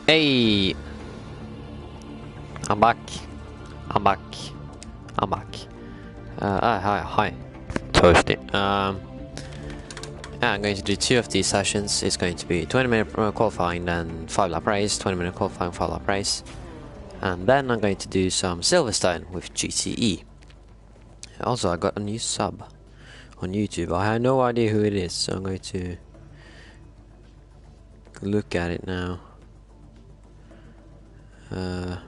Hey, I'm back. I'm back. I'm back. Hi. Toasty. Yeah, I'm going to do 2 of these sessions. It's going to be 20-minute qualifying, then 5-lap race, 20-minute qualifying, 5-lap race. And then I'm going to do some Silverstone with GTE. Also, I got a new sub on YouTube. I have no idea who it is, so I'm going to look at it now.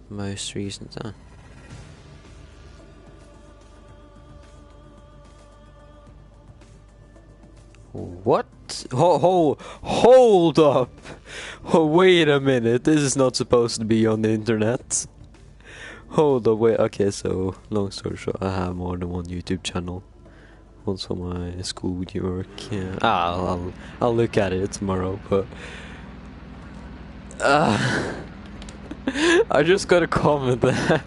Most recent. What? Hold up! Oh, wait a minute. This is not supposed to be on the internet. Hold up, wait. Okay, so long story short, I have more than one YouTube channel. One's for my school work. Yeah. I'll look at it tomorrow. But I just got a comment there.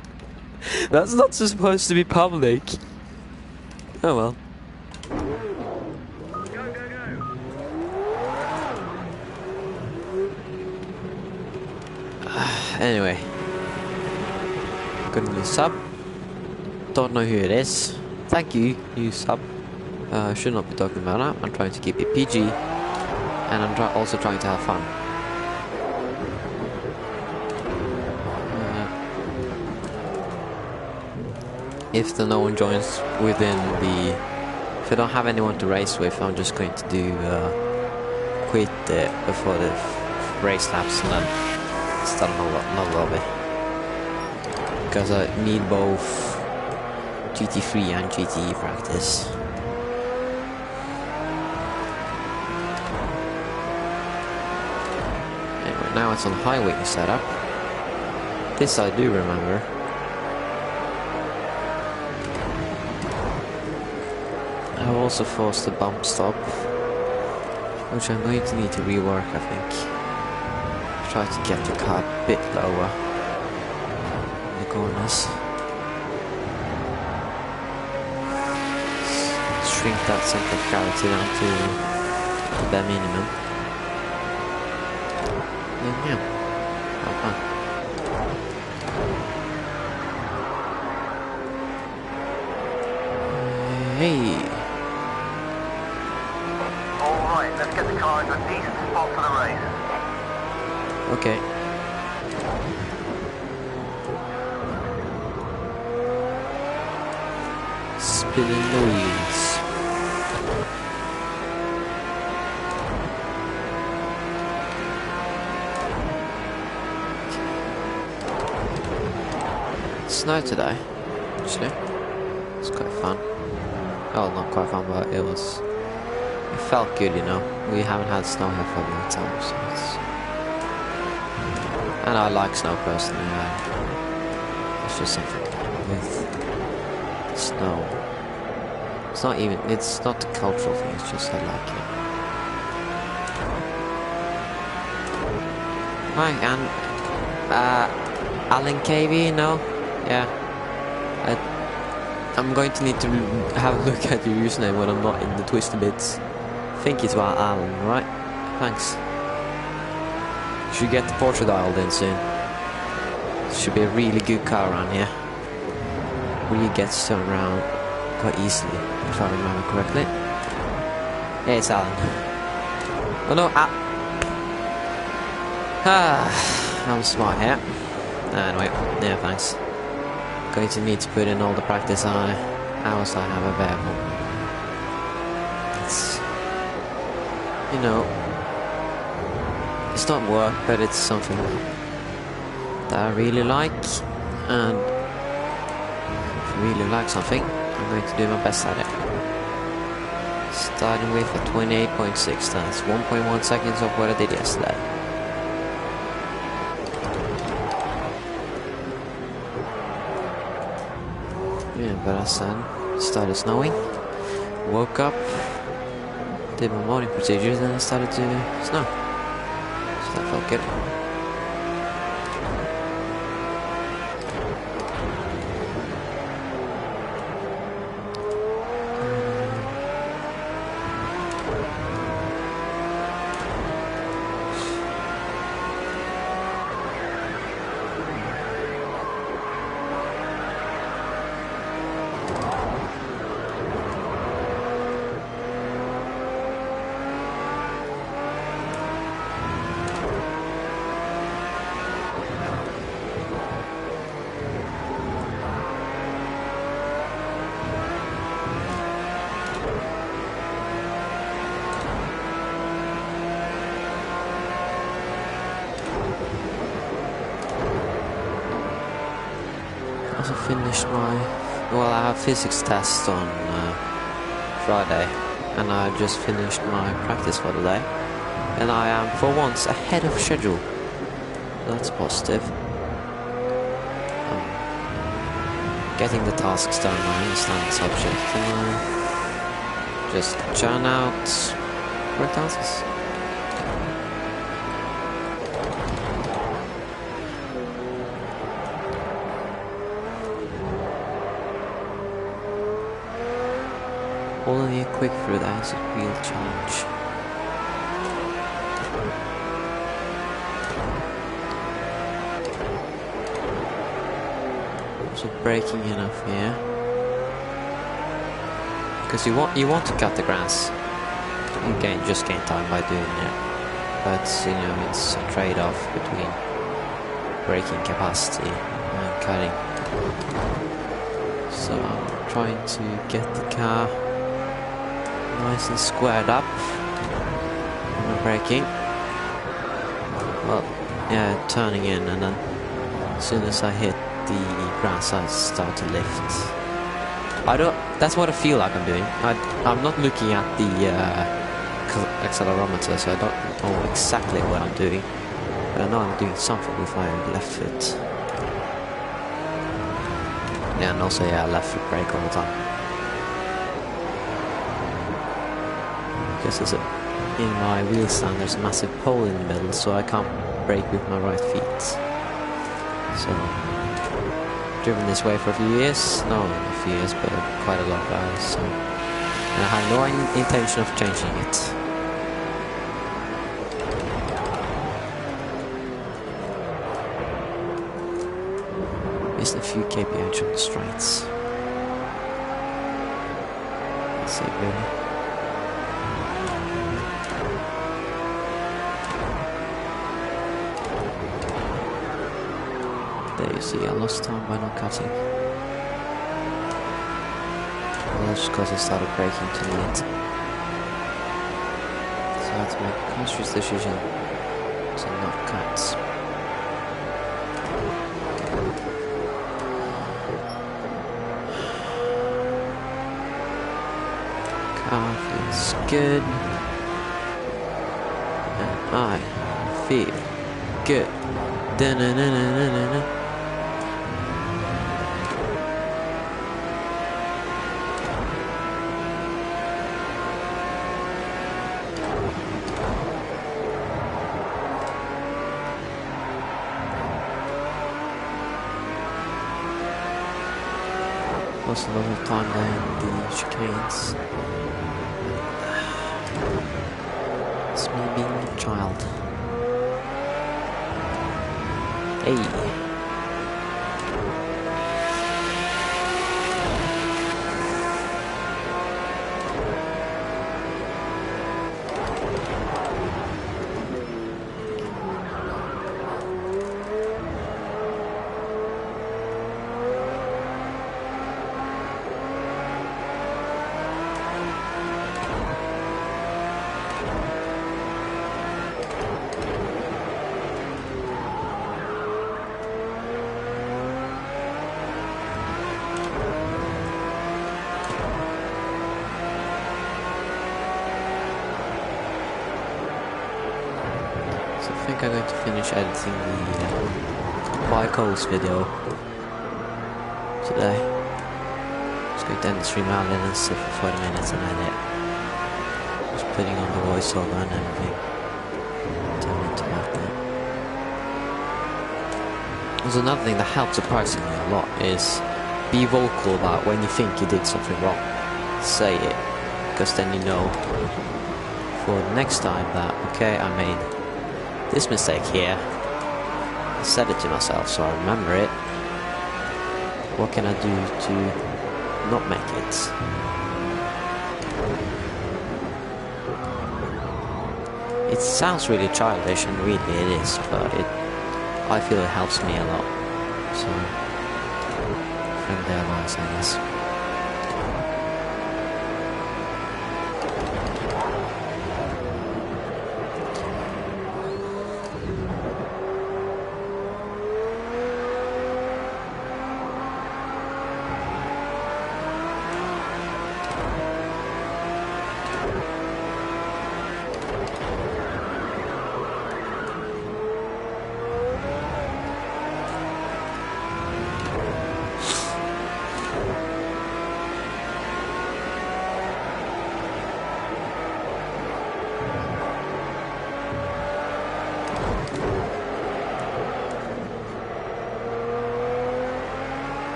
That's not supposed to be public. Oh well. Anyway, got a new sub. Don't know who it is. Thank you, new sub. Should not be talking about that. I'm trying to keep it PG, and I'm also trying to have fun. If no one joins within the, if I don't have anyone to race with, I'm just going to do quit before the race laps and then start another lobby, because I need both GT3 and GTE practice. Anyway, now it's on highway setup. This I do remember. I've also forced a bump stop, which I'm going to need to rework, I think. Try to get the car a bit lower in the corners. Shrink that center of gravity down to the bare minimum. And yeah, have fun. Hey! Alright, let's get the car into a decent spot for the race. Okay. Spinning the wheels. It snowed today, actually. It's quite fun. Oh, not quite fun, but it felt good, you know. We haven't had snow here for a long time, so it's... And I like snow personally. It's just something with snow. It's not the cultural thing, it's just I like it. Hi, and Alan KV, no? Yeah. I'm going to need to have a look at your username when I'm not in the twisty bits. I think it's about Alan, right? Thanks. Should get the Porsche dialed in soon. Should be a really good car around here. Really gets turned around quite easily, if I remember correctly. Yeah, it's Alan. Oh no, I'm smart here. Anyway, yeah, thanks. Going to need to put in all the practice hours I have available. It's, you know, it's not work, but it's something that I really like, and if I really like something, I'm going to do my best at it. Starting with a 28.6, that's 1.1 seconds of what I did yesterday. Yeah, but as I said, it started snowing, woke up, did my morning procedures, and it started to snow. So that felt good. also finished my... Well, I have physics test on Friday, and I just finished my practice for the day. And I am, for once, ahead of schedule. That's positive. Getting the tasks done, I understand the subject, and I just churn out work tasks. Only a quick through that is a real challenge. Also braking enough here, because you want to cut the grass. You just gain time by doing it, but you know it's a trade-off between braking capacity and cutting. So I'm trying to get the car nice and squared up when I'm braking. Well, yeah, turning in, and then as soon as I hit the grass, I start to lift. That's what I feel like I'm doing. I'm not looking at the accelerometer, so I don't know exactly what I'm doing. But I know I'm doing something with my left foot. Yeah, and also, yeah, left foot brake all the time. Because in my wheel stand there's a massive hole in the middle, so I can't brake with my right feet. So, driven this way for a few years, no, not a few years, but quite a lot of hours, so, and I have no intention of changing it. Missed a few kph on the straights. That's it, really. There you see, I lost time by not cutting. Well, that's because I started braking too late. So I had to make a conscious decision to not cut. Car feels good. And I feel good. Da-na-na-na-na-na-na. Lost a lot of time there in the chicanes. It's me being a child. Hey. I think I'm going to finish editing the bike holes video today. Just going to end the stream out and sit for 40 minutes and edit. Just putting on the voiceover and everything. Turn into that. There's another thing that helps surprisingly a lot is be vocal about when you think you did something wrong. Say it, because then you know for the next time that, okay, I made this mistake here. I said it to myself so I remember it. What can I do to not make it? It sounds really childish, and really it is, but I feel it helps me a lot. So, friendly advice, I guess.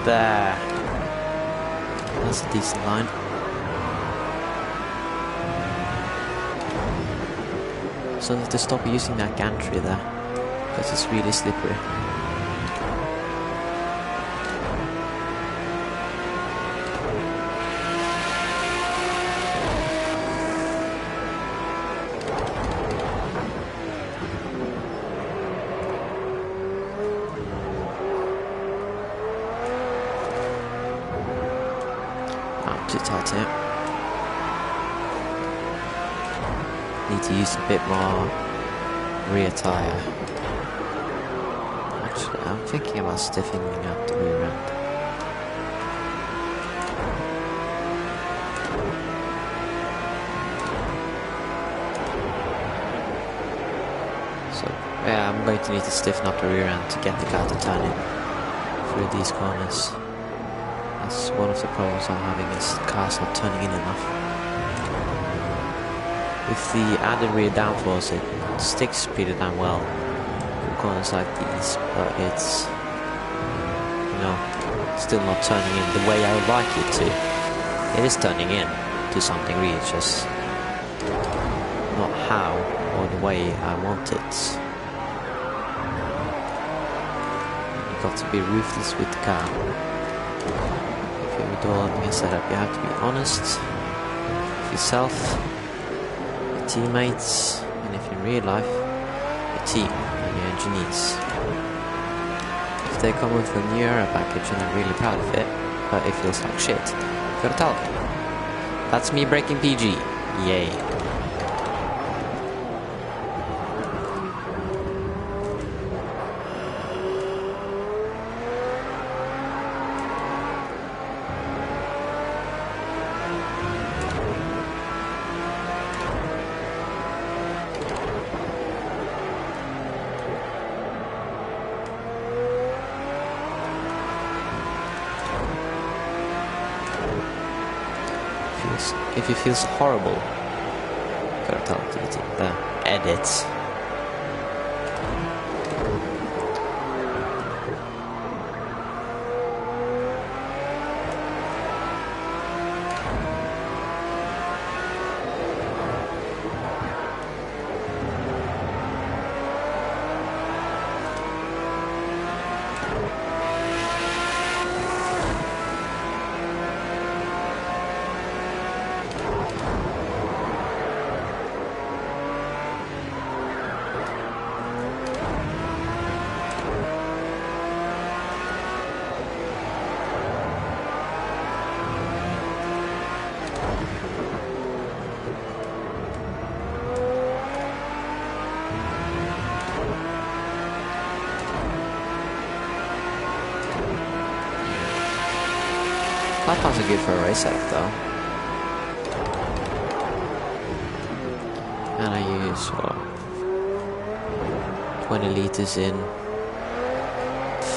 There. That's a decent line. So I need to stop using that gantry there, because it's really slippery. Too tight here. Need to use a bit more rear tyre. Actually, I'm thinking about stiffening up the rear end. So, yeah, I'm going to need to stiffen up the rear end to get the car to turn in through these corners. That's one of the problems I'm having, is the car's not turning in enough. With the added rear downforce, it sticks pretty damn well in corners like these, but it's, you know, still not turning in the way I would like it to. It is turning in to some degree, it's just not how or the way I want it. You've got to be ruthless with the car. If you're developing a setup, you have to be honest with yourself, your teammates, and if in real life, your team and your engineers. If they come with a new era package and I'm really proud of it, but it feels like shit, you gotta tell them. That's me breaking PG. Yay. If it feels horrible, gotta tell it to the edits. Platforms are good for a race setup though. And I use 20 liters in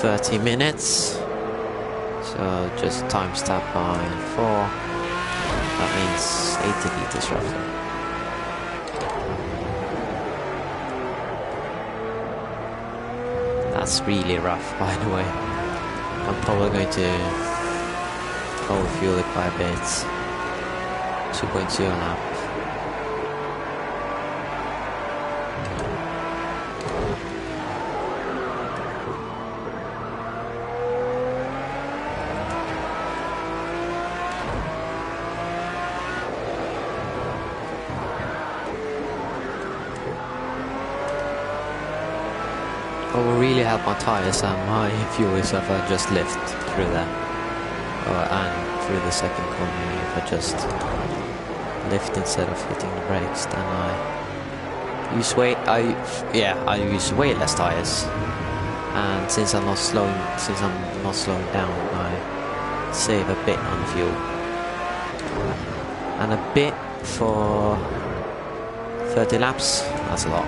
30 minutes. So just times that by 4. That means 80 liters roughly. That's really rough, by the way. I'm probably going to overfuel it by a bit. 2.2 a lap. What will really help my tires and my fuel is if I just lift through there. And through the second corner, if I just lift instead of hitting the brakes, then I use I use way less tires. And since I'm not slowing down, I save a bit on fuel. And a bit for 30 laps, that's a lot.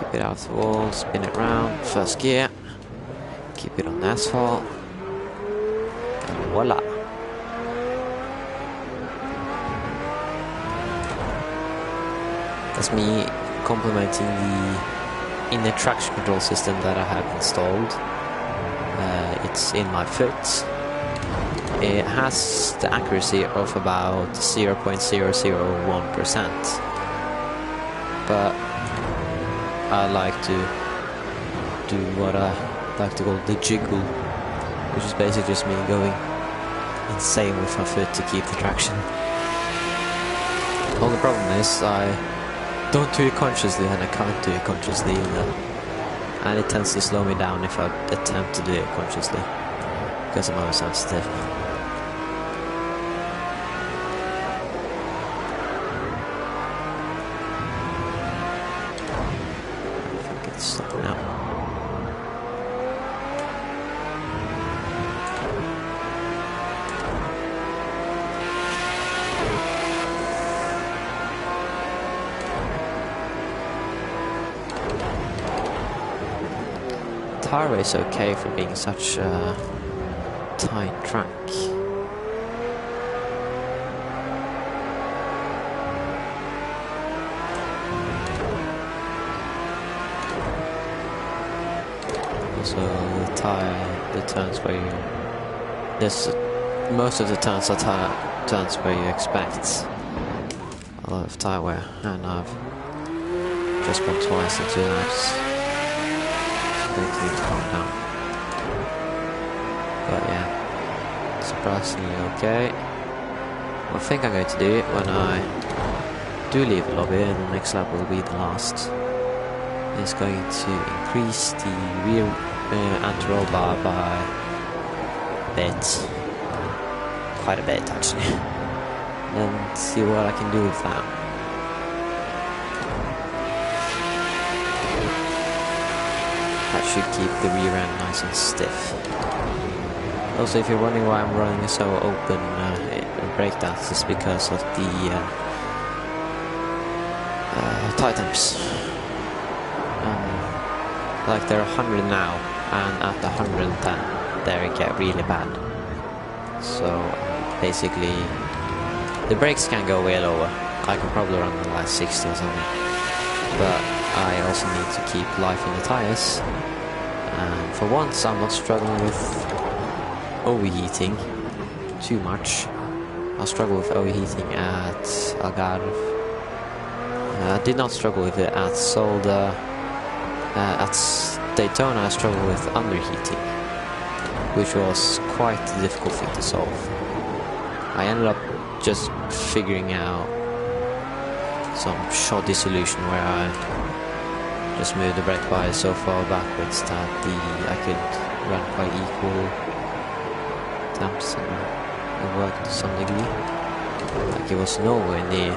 Keep it out the wall, spin it round, first gear. Keep it on the asphalt. And voila. That's me complementing the inner traction control system that I have installed. It's in my foot. It has the accuracy of about 0.001%. But I like to do what I like to call the jiggle, which is basically just me going insane with my foot to keep the traction. Only problem is I don't do it consciously, and I can't do it consciously either. And it tends to slow me down if I attempt to do it consciously, because I'm oversensitive. I think it's stopping now. Tire is okay for being such a tight track. Also, the turns where you most of the turns are turns where you expect a lot of tire wear, and I've just been twice in 2 laps. Need to calm down. But yeah, surprisingly okay. What I think I'm going to do when I do leave the lobby, and the next lap will be the last, is going to increase the rear anti-roll bar by a bit. Quite a bit actually. And see what I can do with that. That should keep the rear end nice and stiff. Also, if you're wondering why I'm running so open brake downs, it's because of the tire temps. Like they're 100 now, and at the 110 they get really bad. So basically, the brakes can go way lower. I can probably run them like 60 or something. But I also need to keep life in the tires, and for once I'm not struggling with overheating too much. I'll struggle with overheating at Algarve. I did not struggle with it at Solda. At Daytona I struggled with underheating, which was quite a difficult thing to solve. I ended up just figuring out some shoddy solution where I just moved the brake bias so far backwards that I could run quite equal temps, and it worked to some degree. Like, it was nowhere near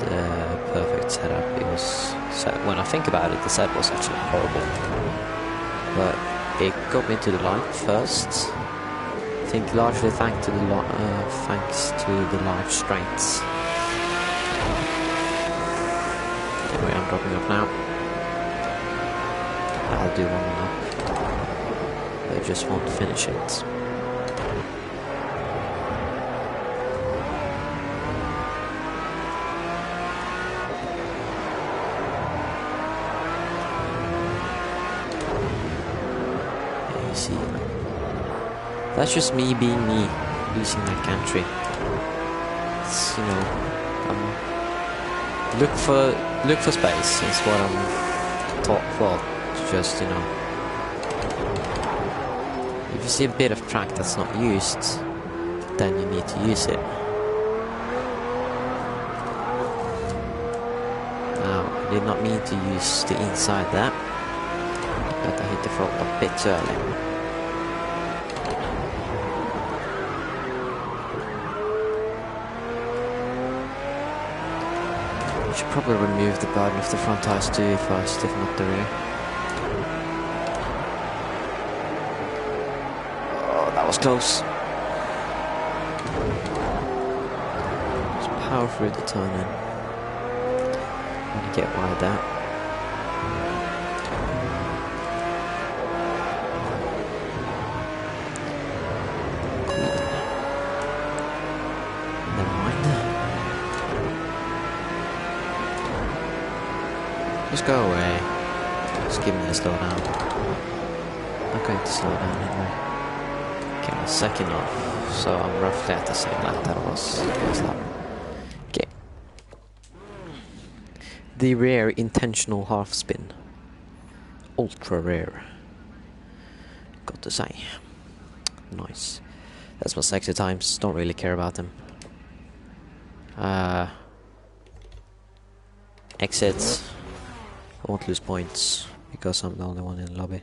the perfect setup. It was, when I think about it, the setup was actually horrible. But it got me to the line first. I think largely thanks to the large strengths. Anyway, I'm dropping off now. I'll do one more. I just won't finish it. Yeah, you see, that's just me being me, using that gantry. It's, you know, look for space. Is what I'm taught for. Just, you know, if you see a bit of track that's not used, then you need to use it. Now, I did not mean to use the inside there, but I hit the front a bit early. I should probably remove the burden of the front tires too if I stiffen up the rear. That was close. Just power through the turn in. When you get wide out. Just go away. Just give me a slow down. I'm going to slow down anyway. Okay, my second off. So I'm roughly at the same lap that I was first lap. Okay. The rare intentional half spin. Ultra rare. Got to say. Nice. That's my sexy times. Don't really care about them. Exit. I won't lose points because I'm the only one in the lobby.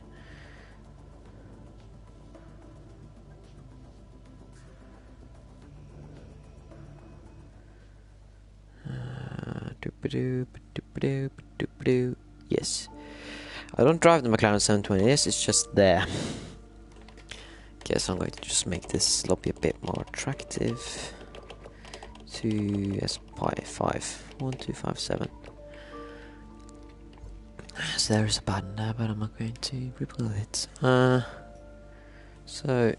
Yes. I don't drive the McLaren 720S, it's just there. Guess I'm going to just make this lobby a bit more attractive. To S5 1257. So there is a button there, but I'm not going to reveal it. So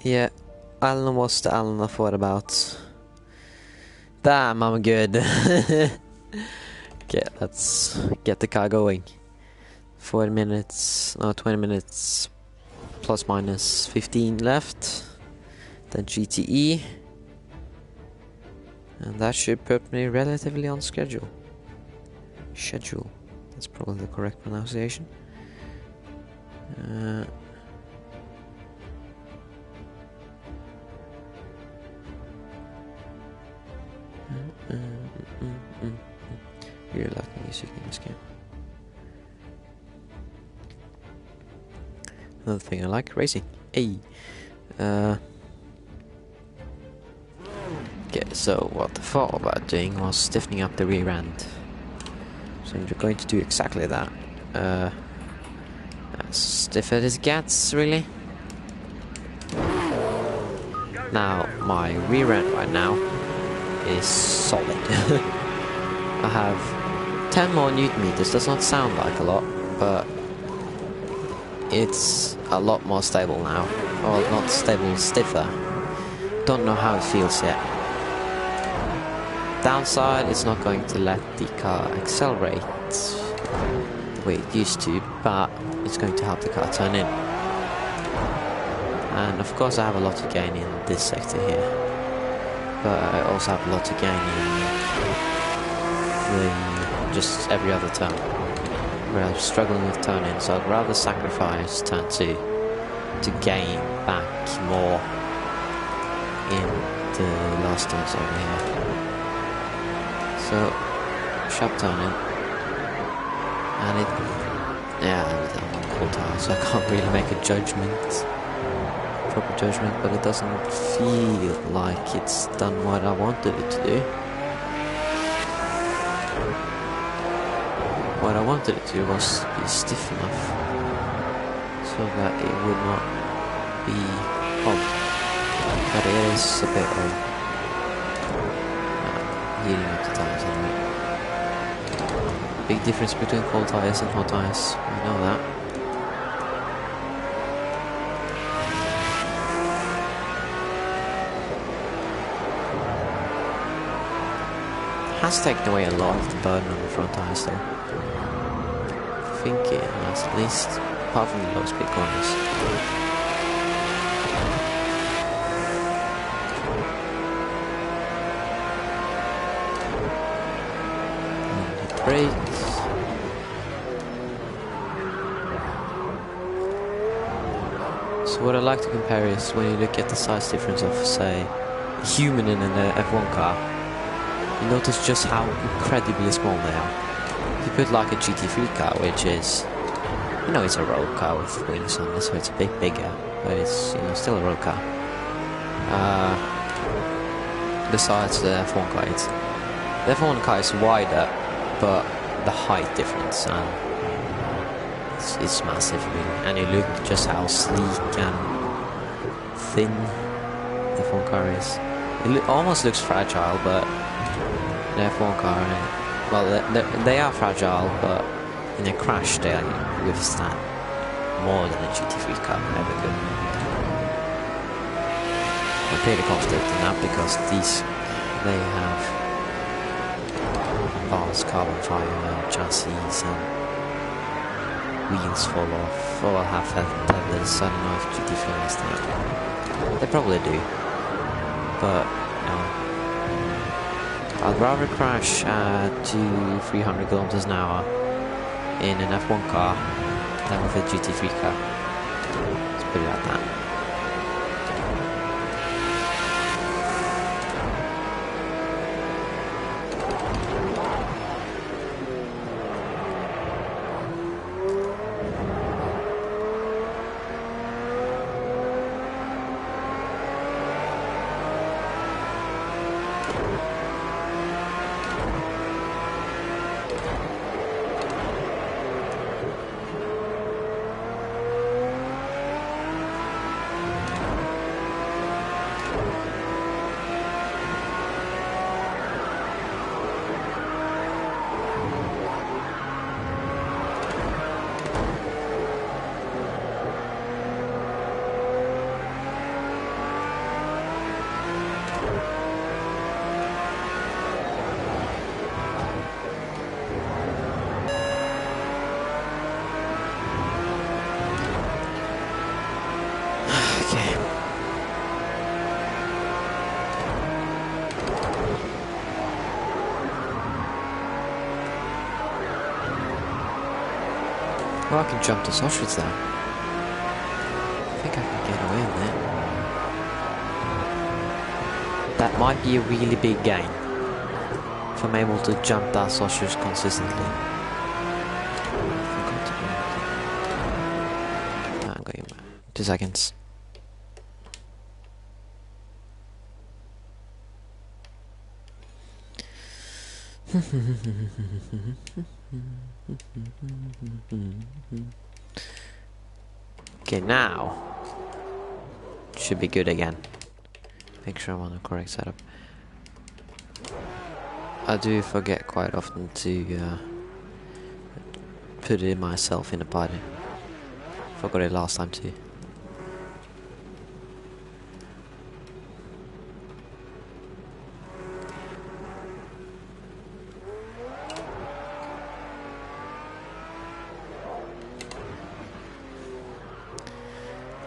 yeah, Alan was the Alan I thought about. Damn, I'm good. Okay, let's get the car going. 40 minutes, no, 20 minutes plus minus 15 left. Then GTE. And that should put me relatively on schedule. Schedule. That's probably the correct pronunciation. Really like music in this game. Another thing I like, racing. Hey. Okay, so what I thought about doing was stiffening up the rear end. So I'm going to do exactly that. As stiff as it gets, really. Now, my rear end right now is solid. I have 10 more Newton meters. Does not sound like a lot, but it's a lot more stable now. Well, not stable, stiffer. Don't know how it feels yet. Downside, it's not going to let the car accelerate the way it used to, but it's going to help the car turn in. And of course I have a lot to gain in this sector here, but I also have a lot to gain in just every other turn, where I'm struggling with turn in, so I'd rather sacrifice turn 2 to gain back more in the last turns over here. So, sharp turn in, and I'm on cold tire, so I can't really make a proper judgment, but it doesn't feel like it's done what I wanted it to do. What I wanted it to do was be stiff enough, so that it would not be pumped, but it is a bit of heating up the tires anyway. Big difference between cold tires and hot tires, I know that. It has taken away a lot of the burden on the front tires though. I think it has, at least, apart from the low speed corners. Brakes. So what I like to compare is when you look at the size difference of, say, a human in an F1 car, you notice just how incredibly small they are. If you put like a GT3 car, which is, you know, it's a road car with wings on it, so it's a bit bigger, but it's, you know, still a road car. Besides the F1 car, the F1 car is wider, but the height difference, it's massive really, and you look just how sleek and thin the F1 car is. It almost looks fragile, but the F1 car, well, they are fragile, but in a crash they withstand more than a GT3 car ever could. I'm pretty confident in that because they have advanced carbon fiber chassis and wheels full of or have tethers. I don't know if GT3 has that. They probably do, but I'd rather crash at 200-300 kilometers an hour in an F1 car than with a GT3 car. Let's put it like that. Well, I can jump to Oscherleben there. I think I can get away with it. That might be a really big gain if I'm able to jump that Oscherleben consistently. I forgot to do it. I'm going back. 2 seconds. Okay, now should be good again. Make sure I'm on the correct setup. I do forget quite often to put it myself in the party. Forgot it last time too.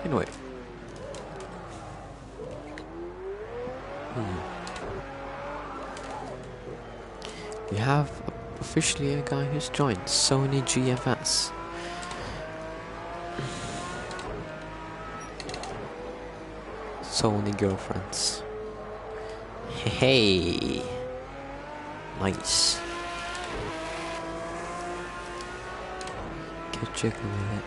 Anyway. We have officially a guy who's joined Sony GFS. Sony girlfriends. Hey, nice. Get checking with it.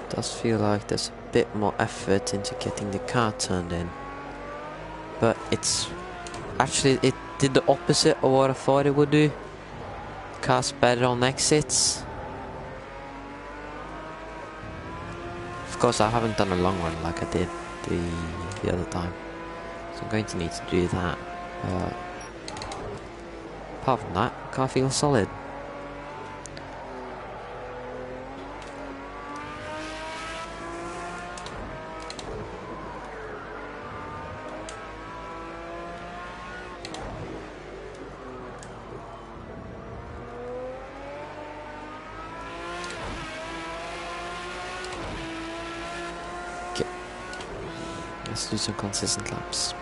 Does feel like there's a bit more effort into getting the car turned in, but it's actually, it did the opposite of what I thought it would do. The car's better on exits. Of course I haven't done a long run like I did the other time, so I'm going to need to do that. Apart from that, car feels solid. Let's do some consistent laps.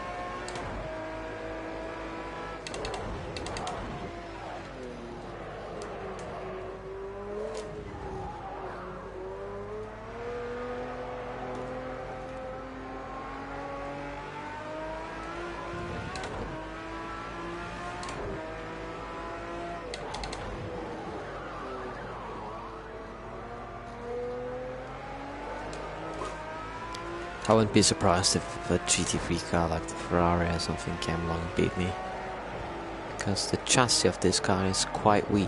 I wouldn't be surprised if a GT3 car like the Ferrari or something came along and beat me, because the chassis of this car is quite weak,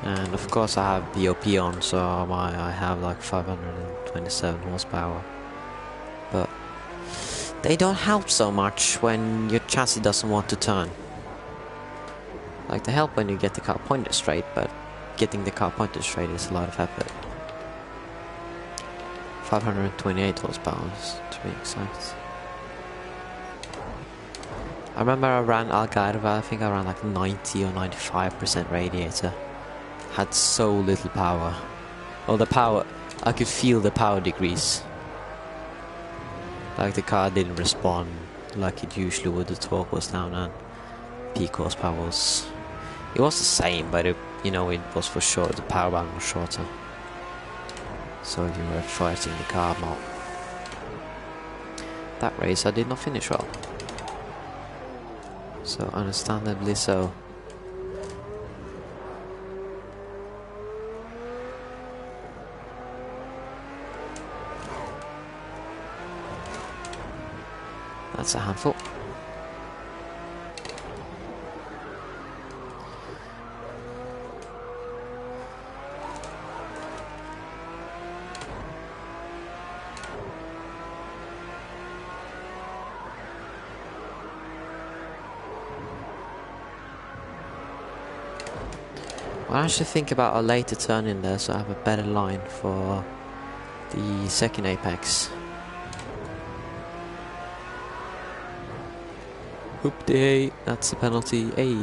and of course I have BOP on, so I have like 527 horsepower, but they don't help so much when your chassis doesn't want to turn. Like, they help when you get the car pointed straight, but getting the car pointed straight is a lot of effort. 528 horsepower to be exact. I remember I ran Algarve, I think I ran like 90 or 95% radiator. Had so little power. Well, the power, I could feel the power decrease. Like the car didn't respond like it usually would. The torque was down and peak horsepower was... It was the same, but it, you know, it was for sure, the power band was shorter. So you were fighting the car more. That race I did not finish well. So understandably so. That's a handful. I should think about a later turn in there so I have a better line for the second apex. Oop-de-hey, that's the penalty. Hey.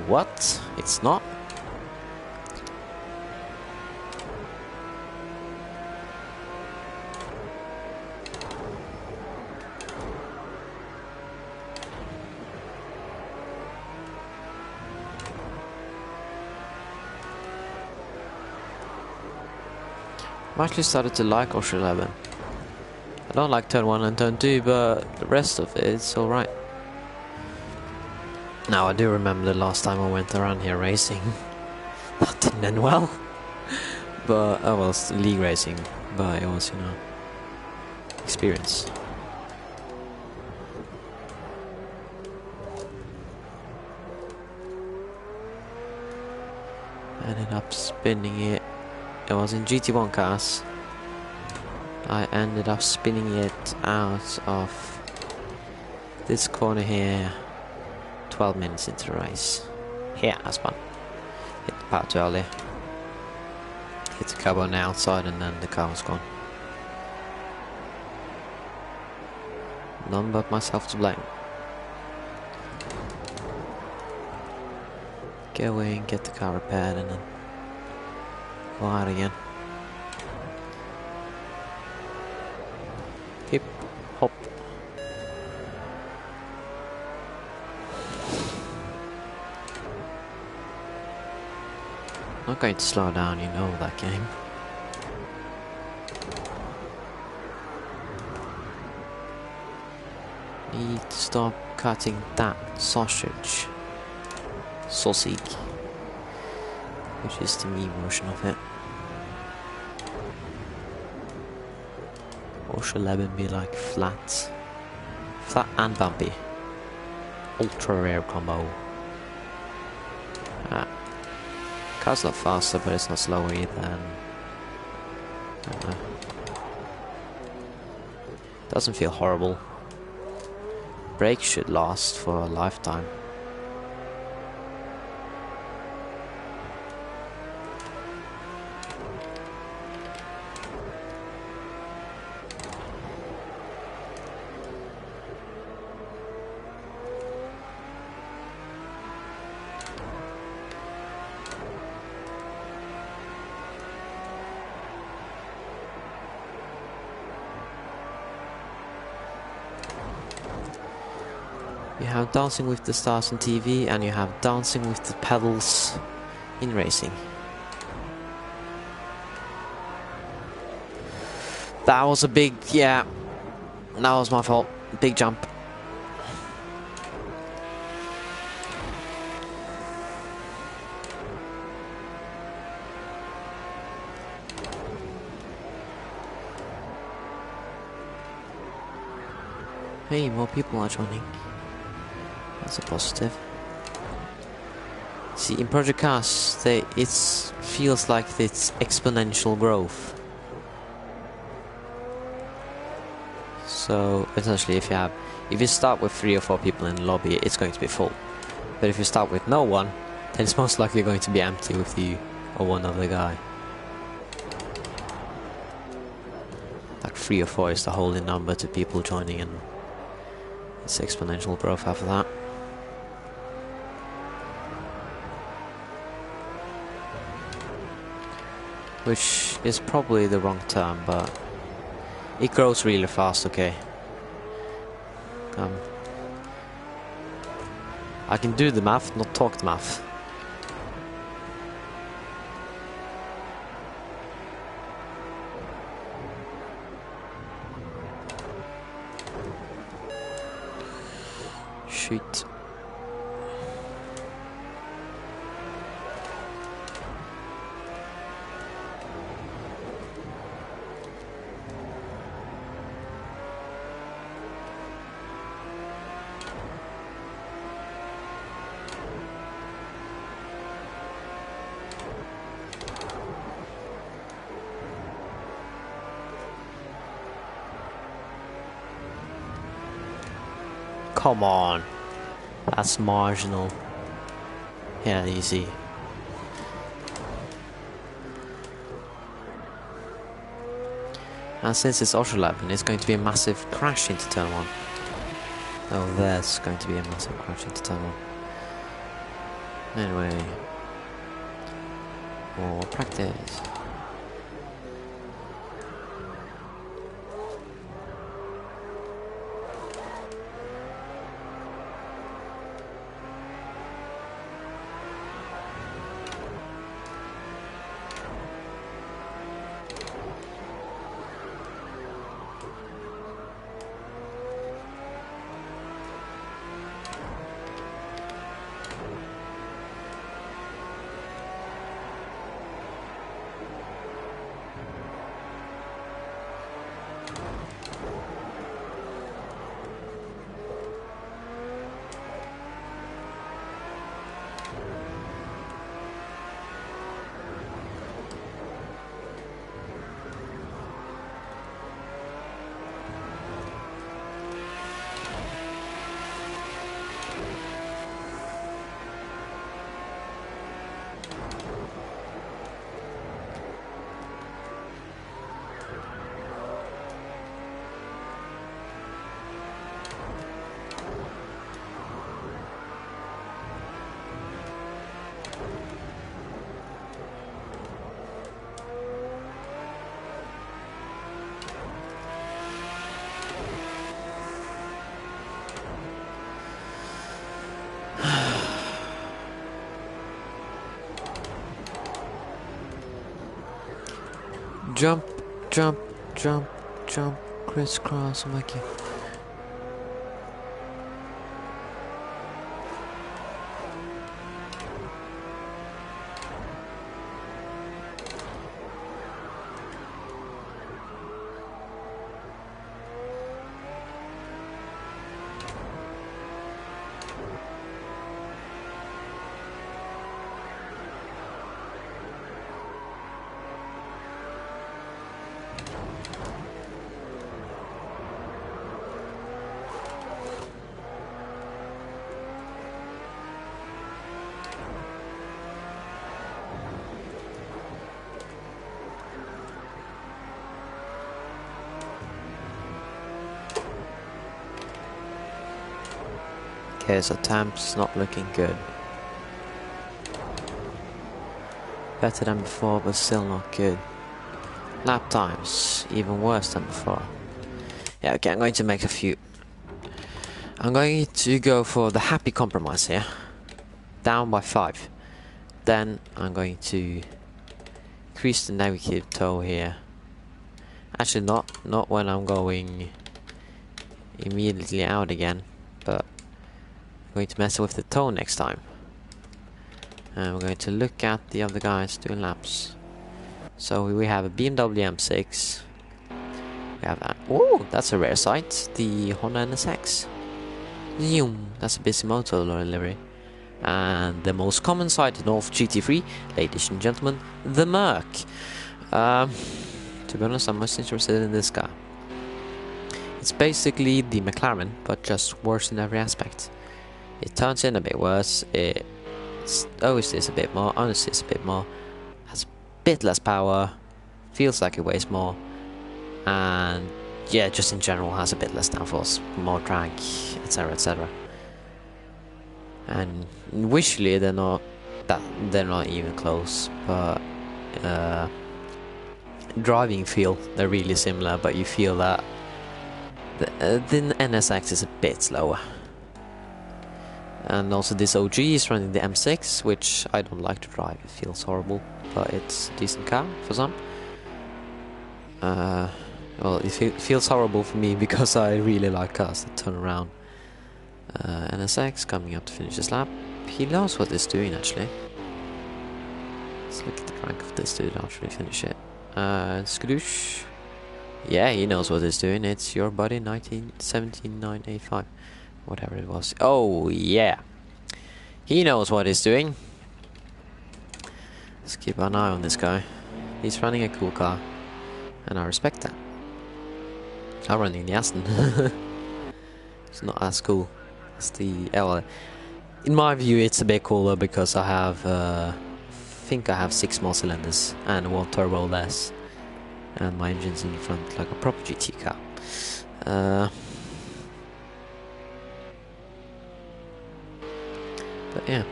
What? It's not? I actually started to like Oscherleben. I don't like turn 1 and turn 2, but the rest of it's alright. Now I do remember the last time I went around here racing. That didn't end well. But, oh well, it's league racing, but it was, you know, experience. Ended up spinning it. It was in GT1 cars. I ended up spinning it out of this corner here 12 minutes into the race. Yeah, that's fun. Hit the power too early. Hit the curb on the outside and then the car was gone. None but myself to blame. Go in, get the car repaired and then go out again. Hip, hop. Not going to slow down, you know that game. Need to stop cutting that sausage. Sausage. Which is the me version of it. Or should Oscherleben be like flat? Flat and bumpy. Ultra rare combo. Car's a lot faster, but it's not slower either. Doesn't feel horrible. Brakes should last for a lifetime. You have Dancing with the Stars on TV and you have Dancing with the Pedals in racing. That was a big, yeah, that was my fault. Big jump. Hey, more people are joining. That's a positive. See, in Project Cars, it feels like it's exponential growth. So essentially, if you start with 3 or 4 people in the lobby, it's going to be full. But if you start with no one, then it's most likely going to be empty with you or one other guy. Like 3 or 4 is the holding number to people joining, and it's exponential growth after that. Which is probably the wrong term, but it grows really fast, okay? I can do the math, not talk the math. Shoot. Come on. That's marginal. Yeah, easy. And since it's Oscherleben, it's going to be a massive crash into turn 1. Oh, there's going to be a massive crash into turn 1. Anyway. More practice. Jump, jump, jump, jump, crisscross, oh my god. Okay, so time's not looking good. Better than before, but still not good. Lap times, even worse than before. Yeah, okay, I'm going to make a few. I'm going to go for the happy compromise here. Down by 5. Then I'm going to increase the negative toe here. Actually not when I'm going immediately out again, but I'm going to mess with the toe next time. And we're going to look at the other guys doing laps. So we have a BMW M6. We have that. Oh, that's a rare sight. The Honda NSX. That's a Bisimoto livery. And the most common sight in all of GT3, ladies and gentlemen, the Merc. To be honest, I'm most interested in this car. It's basically the McLaren, but just worse in every aspect. It turns in a bit worse, it oversteers a bit more, understeers a bit more, has a bit less power, feels like it weighs more, and yeah, just in general has a bit less downforce, more drag, etc, etc. And visually they're not even close, but driving feel they're really similar, but you feel that the NSX is a bit slower. And also this OG is running the M6, which I don't like to drive, it feels horrible, but it's a decent car for some. Well, it feels horrible for me because I really like cars that turn around. NSX coming up to finish this lap. He knows what he's doing actually. Let's look at the rank of this dude after we finish it. Skadoosh. Yeah, he knows what he's doing. It's your buddy 1717985. Whatever it was. Oh, yeah. He knows what he's doing. Let's keep an eye on this guy. He's running a cool car. And I respect that. I'm running the Aston. It's not as cool as the L. In my view, it's a bit cooler because I have, I think I have 6 more cylinders and 1 turbo less. And my engine's in the front like a proper GT car. But yeah.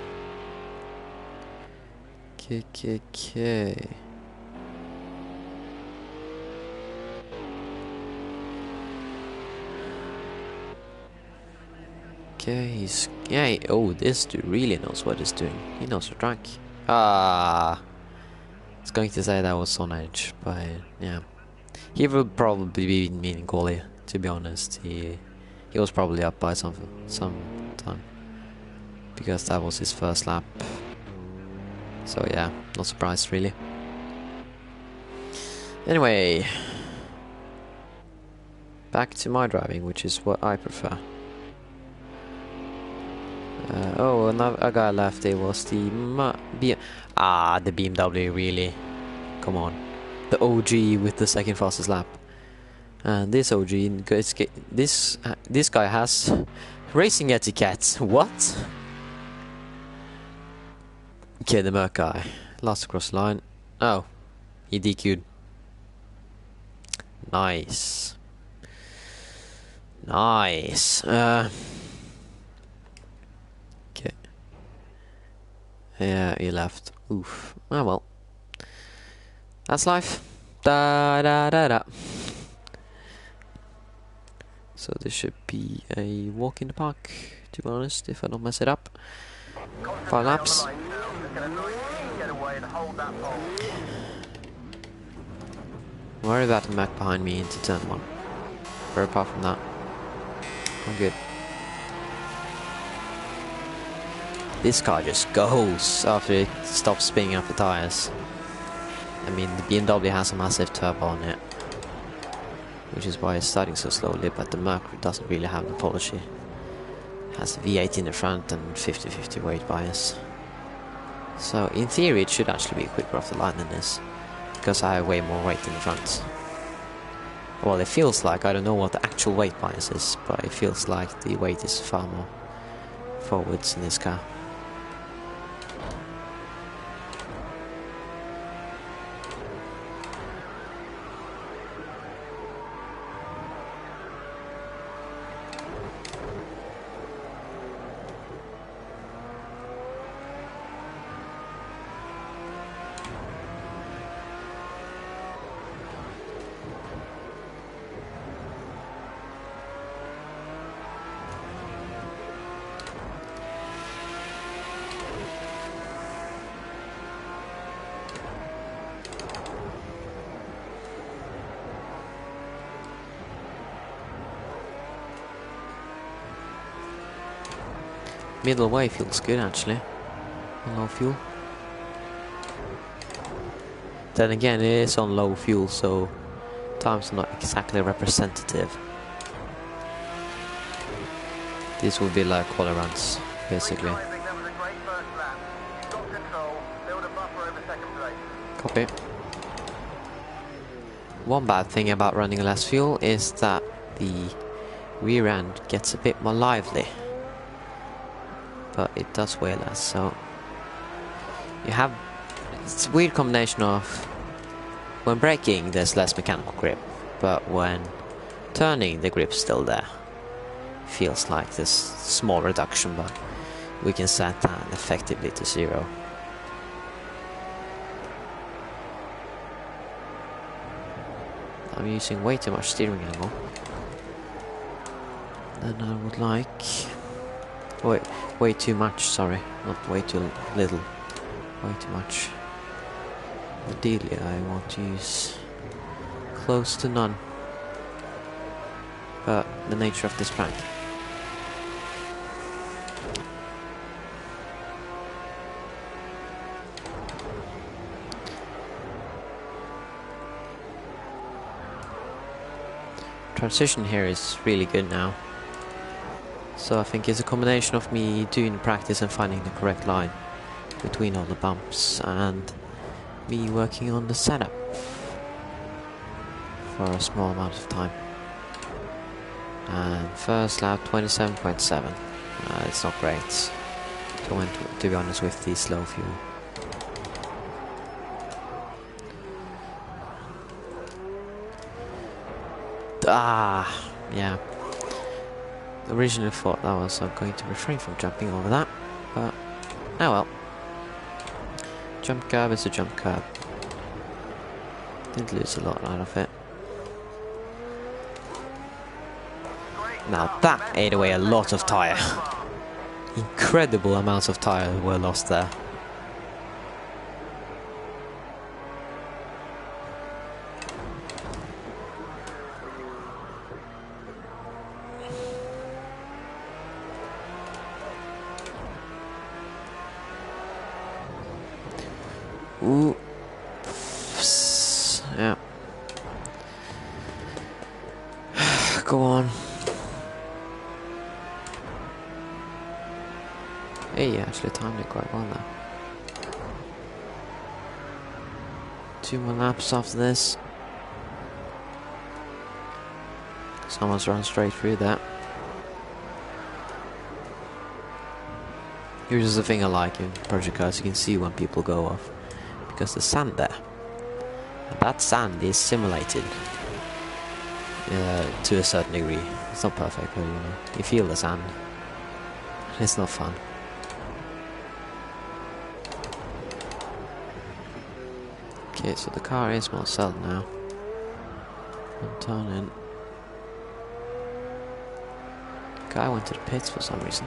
Okay. Okay, oh, this dude really knows what he's doing. He knows the track. I was going to say that was on edge, but yeah. He would probably be meaning quali, to be honest. He was probably up by some time. Because that was his first lap. So yeah, not surprised really. Anyway. Back to my driving, which is what I prefer. Oh, another guy left. It was the the BMW, really. Come on, the OG with the second fastest lap. And this OG, this guy has racing etiquette. What? Okay, the Merc guy last across the line. Oh, he DQ'd. Nice. Yeah, he left. Oof. Oh well. That's life. Da. So this should be a walk in the park, to be honest, if I don't mess it up. 5 laps. Worry about the Mac behind me into turn 1. But apart from that, I'm good. This car just goes after it stops spinning up the tires. I mean, the BMW has a massive turbo on it, which is why it's starting so slowly, but the Merc doesn't really have the policy. It has a V8 in the front and 50-50 weight bias. So in theory it should actually be quicker off the line than this, because I have way more weight in the front. Well, it feels like, I don't know what the actual weight bias is, but it feels like the weight is far more forwards in this car. Middle way feels good actually, on low fuel. Then again, it is on low fuel, so time's not exactly representative. This would be like quali runs, basically. Copy. One bad thing about running less fuel is that the rear end gets a bit more lively. But it does weigh less, so you have, it's a weird combination of when braking there's less mechanical grip, but when turning the grip's still there. Feels like this small reduction, but we can set that effectively to 0. I'm using way too much steering angle than I would like. Wait, way too much, sorry, not way too little, way too much. Ideally I want to use close to none, but the nature of this prank. Transition here is really good now. So I think it's a combination of me doing practice and finding the correct line between all the bumps and me working on the setup for a small amount of time. And first lap 27.7. It's not great to be honest with the slow fuel. Yeah. Originally thought that was going to refrain from jumping over that, but oh well. Jump curb is a jump curb. Didn't lose a lot out of it. Now that ate away a lot of tyre. Incredible amounts of tyre were lost there. Ooh. Yeah. Go on. Hey, actually timed it quite well there. 2 more laps after this. Someone's run straight through that. Here's the thing I like in Project Cars, you can see when people go off. Because there's sand there. And that sand is simulated to a certain degree. It's not perfect, but you feel the sand. It's not fun. Okay, so the car is more settled now. I'm turning. The guy went to the pits for some reason.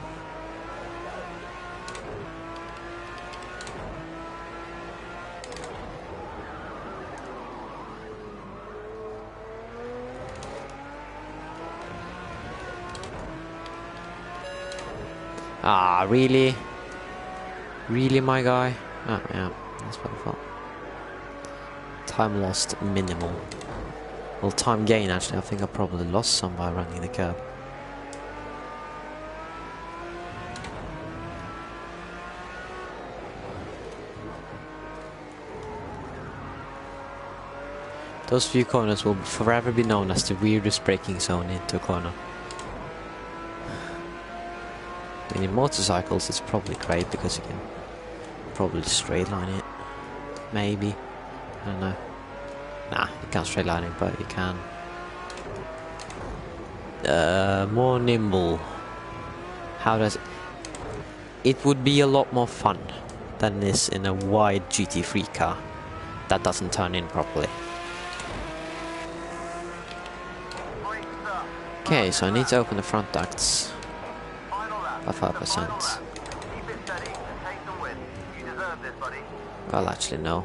Ah, really? Really, my guy? Oh, yeah, that's what I thought. Time lost minimal. Well, time gain, actually. I think I probably lost some by running the curb. Those few corners will forever be known as the weirdest braking zone into a corner. I mean, in motorcycles it's probably great because you can probably straight line it. Maybe. I don't know. Nah, you can't straight line it, but you can. More nimble. How does it? It would be a lot more fun than this in a wide GT3 car that doesn't turn in properly. Okay, so I need to open the front ducts. 5%. Well, actually, no.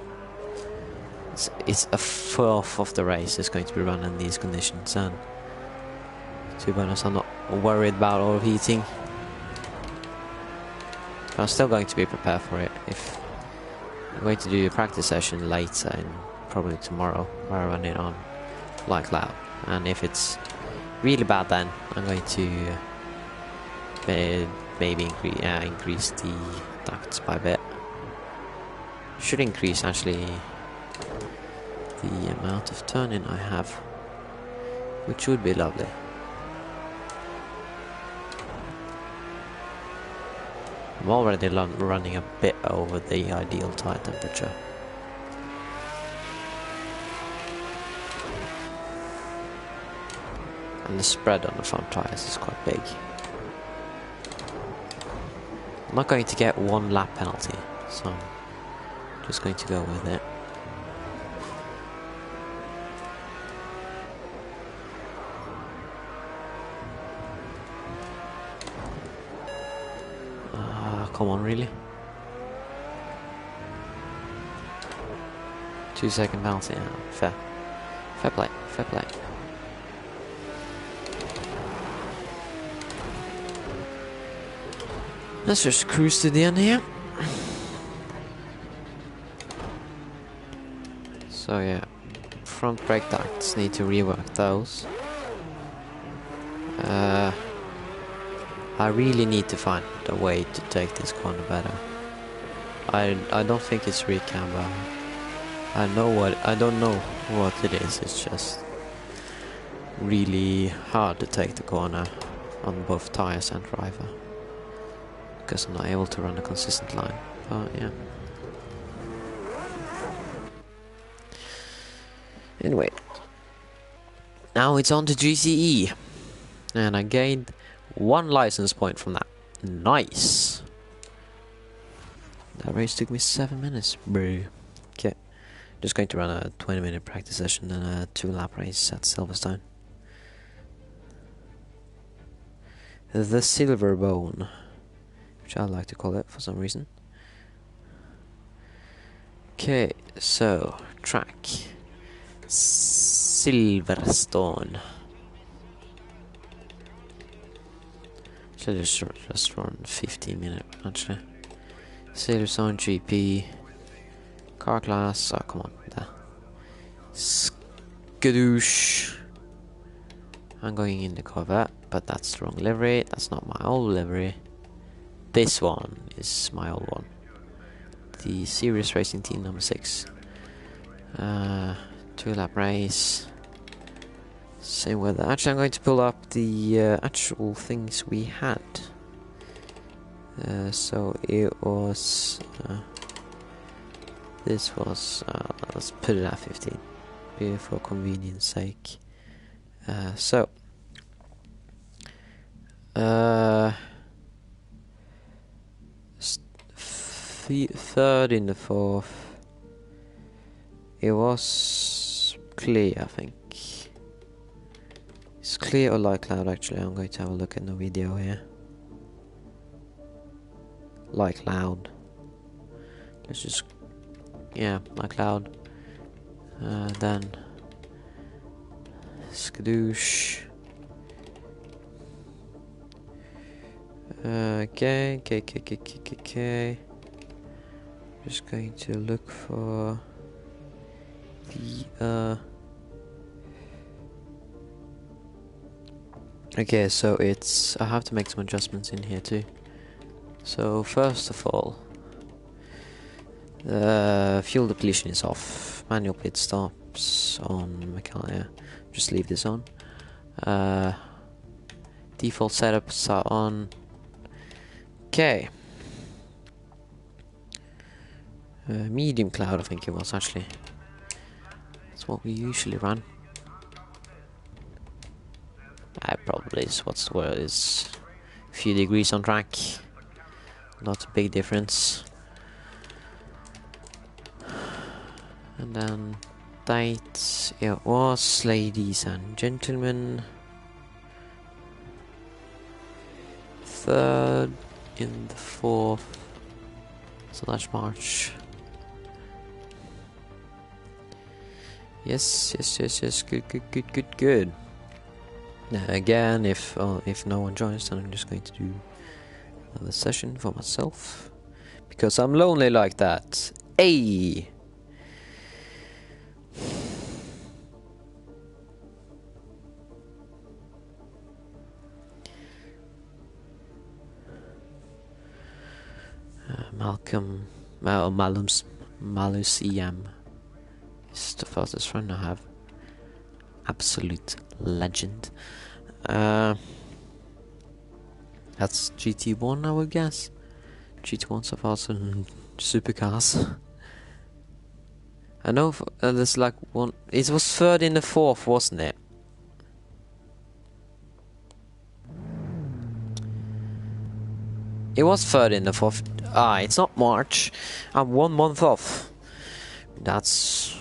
It's a fourth of the race is going to be run in these conditions, and to be honest, I'm not worried about overheating. But I'm still going to be prepared for it. If I'm going to do a practice session later, and probably tomorrow, where I run it on like loud, and if it's really bad, then I'm going to maybe increase the ducts by a bit. Should increase actually the amount of turning I have, which would be lovely. I'm already running a bit over the ideal tire temperature. And the spread on the front tires is quite big. I'm not going to get 1 lap penalty, so I'm just going to go with it. Come on, really? 2-second penalty, yeah, fair. Fair play, fair play. Let's just cruise to the end here. So yeah, front brake ducts, need to rework those. I really need to find a way to take this corner better. I don't think it's recamber. I don't know what it is. It's just really hard to take the corner on both tires and driver, because I'm not able to run a consistent line. But yeah. Anyway, now it's on to GCE, and I gained 1 license point from that. Nice. That race took me 7 minutes, bro. Okay, just going to run a 20-minute practice session and a 2-lap race at Silverstone. The Silverstone, which I like to call it for some reason. Okay, so track Silverstone. Should just run 15-minute actually. Silverstone GP car class. Oh come on, the skadoosh. I'm going in the Corvette, but that's the wrong livery. That's not my old livery. This one is my old one. The Series Racing Team number 6. 2-lap race. Same weather. Actually, I'm going to pull up the actual things we had. So it was. This was. Let's put it at 15, for convenience sake. So. Third in the 4th. It was clear, I think. It's clear or light cloud, actually. I'm going to have a look at the video here. Light cloud. Let's just... yeah, light cloud. Then... skadoosh. Okay. Just going to look for... the... okay, so it's... I have to make some adjustments in here too. So first of all, fuel depletion is off. Manual pit stops on mechanic. Just leave this on. Default setups are on. Okay. Medium cloud, I think it was actually. That's what we usually run. Probably is what's the word, is a few degrees on track. Not a big difference. And then date it was, ladies and gentlemen, 3rd in the 4th. So that's March. Yes. Good. Again, if no one joins, then I'm just going to do another session for myself, because I'm lonely like that. Hey. Malus EM is the fastest friend I have. Absolute legend. That's GT1, I would guess. GT1s are faster than supercars. I know there's like one. It was third in the fourth, wasn't it? It was third in the fourth. Ah, it's not March. I'm 1 month off. That's.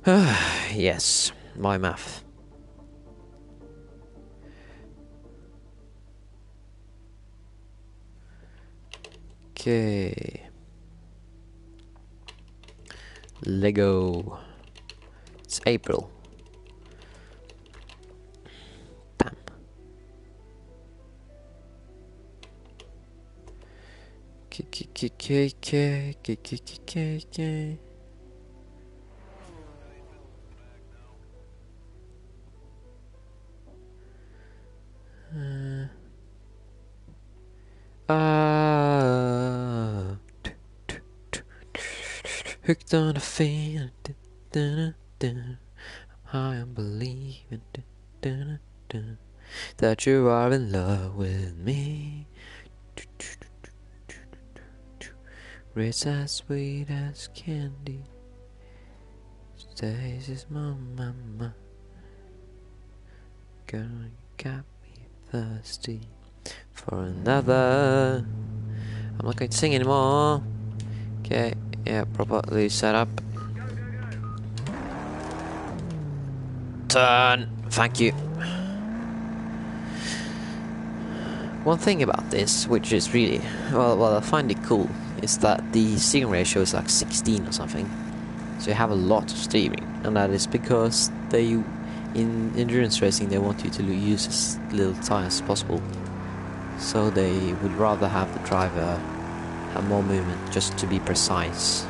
Yes, my math. Okay. Lego. It's April. Damn. K. Hooked on a feeling, I am believing that you are in love with me. It's as sweet as candy. Stays is my mama. Girl, you got me thirsty for another. I'm not going to sing anymore. Okay, yeah, properly set up. Turn. Thank you. One thing about this, which is really well, I find it cool, is that the steering ratio is like 16 or something. So you have a lot of steering, and that is because they, in endurance racing, they want you to use as little tires as possible. So they would rather have the driver have more movement, just to be precise.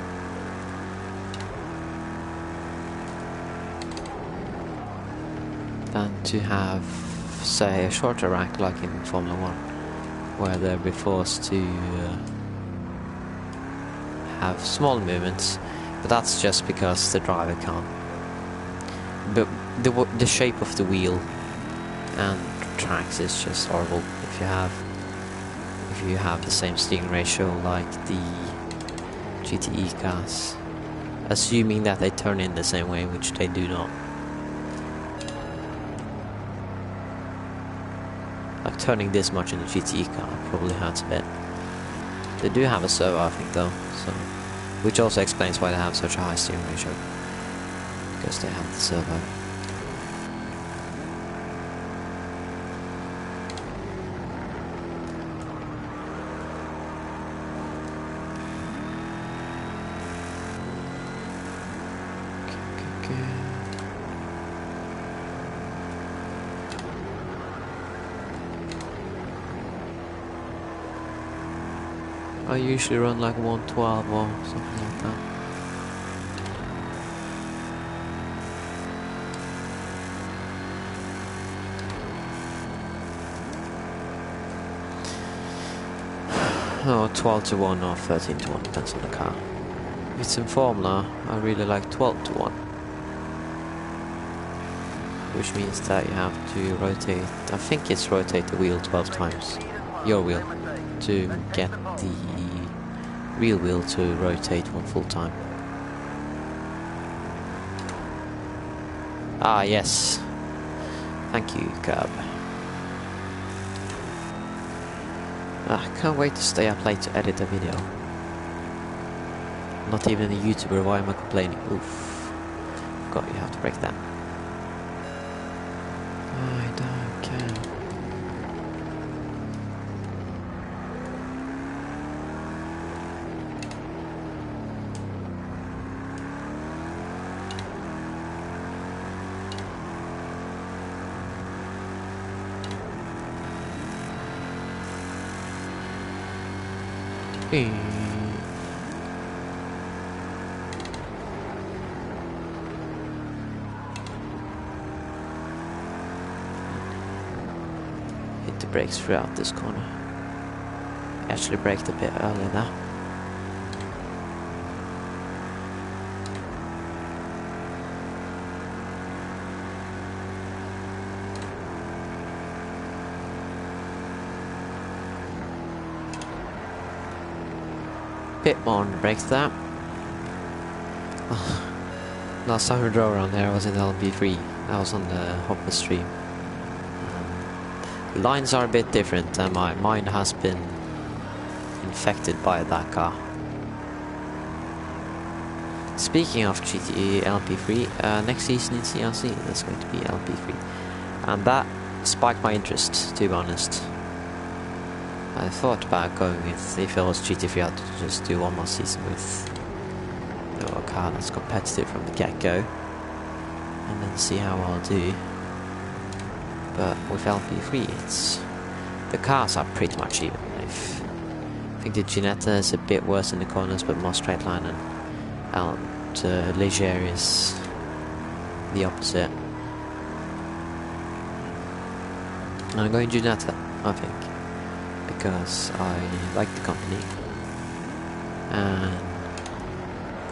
Than to have, say, a shorter rack like in Formula 1, where they'll be forced to have small movements, but that's just because the driver can't. But the shape of the wheel and tracks is just horrible if you have the same steering ratio like the GTE cars, assuming that they turn in the same way, which they do not. Like turning this much in a GTE car probably hurts a bit. They do have a servo, I think, though, so which also explains why they have such a high steering ratio, because they have the servo. I usually run like 112 or something like that. Oh, 12 to 1 or 13 to 1, depends on the car. If it's in Formula, I really like 12 to 1. Which means that you have to rotate, I think it's rotate the wheel 12 times, your wheel, to get the real wheel to rotate one full time. Ah, yes. Thank you, Curb. I can't wait to stay up late to edit a video. Not even a YouTuber, why am I complaining? Oof. God, you have to break that. I don't care. Hit the brakes throughout this corner. Actually braked a bit earlier now. bit more on the brakes there. Last time we drove around there I was in LMP3. That was on the Hopper stream. Lines are a bit different and my mind has been infected by that car. Speaking of GT LMP3, next season in CRC there's going to be LMP3. And that spiked my interest, to be honest. I thought about going with, if it was GT3, I'd just do one more season with a car that's competitive from the get-go. And then see how I'll do. But with LMP3, the cars are pretty much even. I think the Ginetta is a bit worse in the corners, but more straight line, and Leger is the opposite. I'm going Ginetta, I think, because I like the company and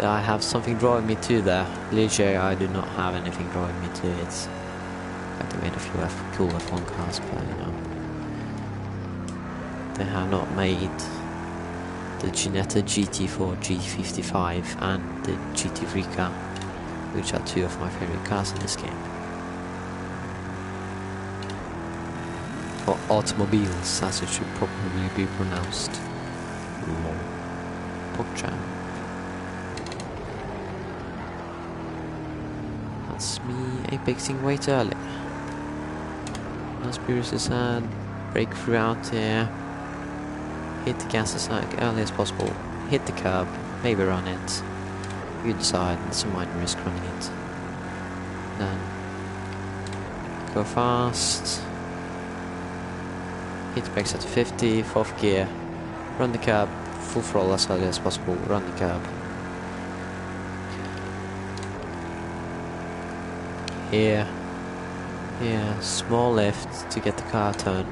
I have something drawing me to there. Leger, I do not have anything drawing me to it. Like they made a few cool F1 cars, but you know, they have not made the Ginetta GT4, G55 and the GT3 car, which are two of my favorite cars in this game. Or automobiles, as it should probably be pronounced. Porkcham. That's me apexing way too early. As previously said, brake through out here. Hit the gas as early as possible. Hit the curb, maybe run it. You decide, it's a minor risk running it. Then go fast. Hit the brakes at 50, fourth gear. Run the curb, full throttle as early as possible. Run the curb. Here. Here, small lift to get the car turned.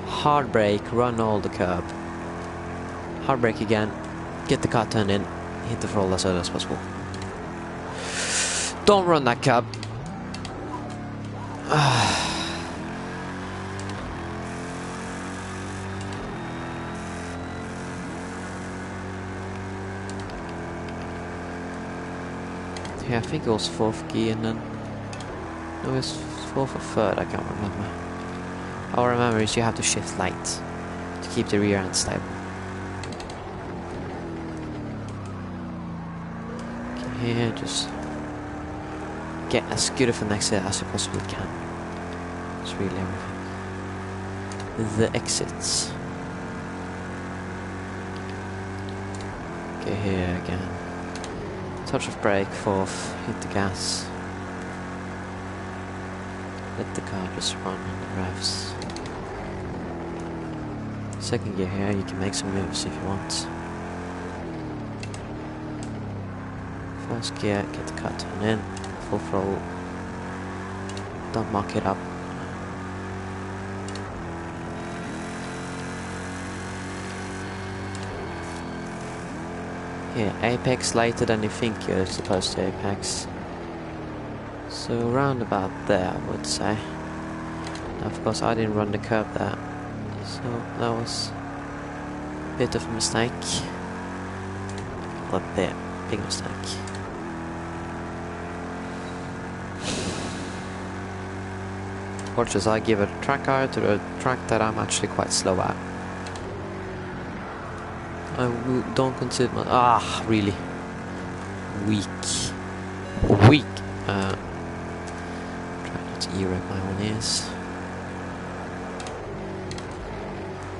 Hard brake, run all the curb. Hard brake again, get the car turned in, hit the throttle as early as possible. Don't run that curb. Yeah, I think it was fourth gear and then... No, it was fourth or third, I can't remember. All I remember is you have to shift light to keep the rear end stable. Okay, here, just get as good of an exit as you possibly can. It's really everything. The exits. Okay, here again. Touch of brake, fourth, hit the gas. Let the car just run on the revs. Second gear here, you can make some moves if you want. First gear, get the car turned in, full throttle. Don't muck it up. Here, apex later than you think you're supposed to apex. So around about there, I would say. Now, of course, I didn't run the curb there, so that was a bit of a mistake. Not there, big mistake. Watch as I give a track car to the track that I'm actually quite slow at. I don't consider my... really? Weak. Try not to ear-rape my own ears.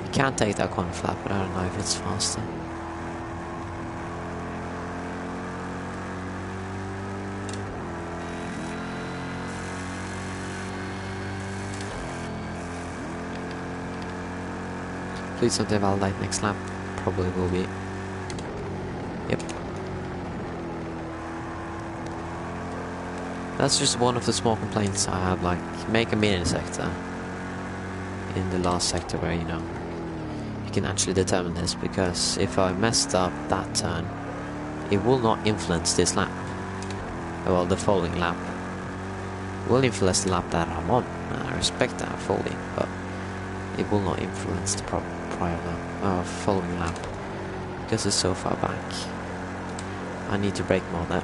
You can take that corner flap, but I don't know if it's faster. Please don't invalidate next lap. Probably will be. Yep. That's just one of the small complaints I have, like, make a mini sector in the last sector where, you know, you can actually determine this, because if I messed up that turn, it will not influence this lap. Well, the following lap. It will influence the lap that I'm on, and I respect that fully, but it will not influence the prior lap, following lap. because it's so far back. I need to brake more there.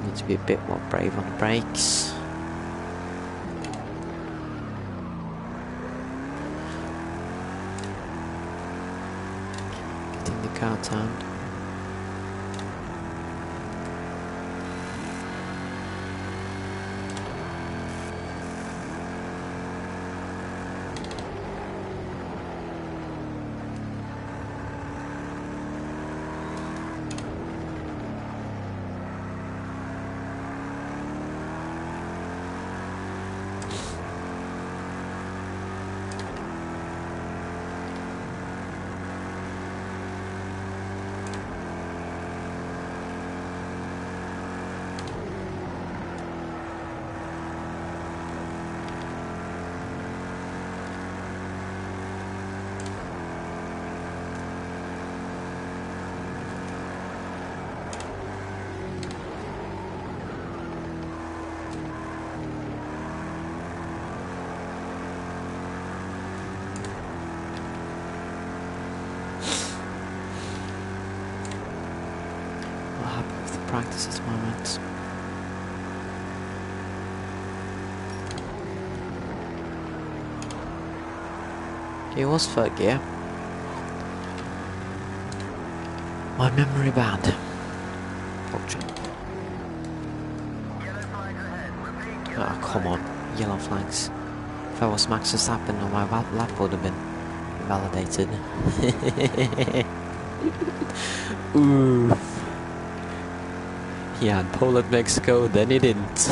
Need to be a bit more brave on the brakes. Getting the car turned. Practice at the moment. It was third gear. My memory band. Oh, come on. Yellow flags. If I was Max Verstappen, my lap would have been validated. Ooh. He had pole at Mexico, then he didn't.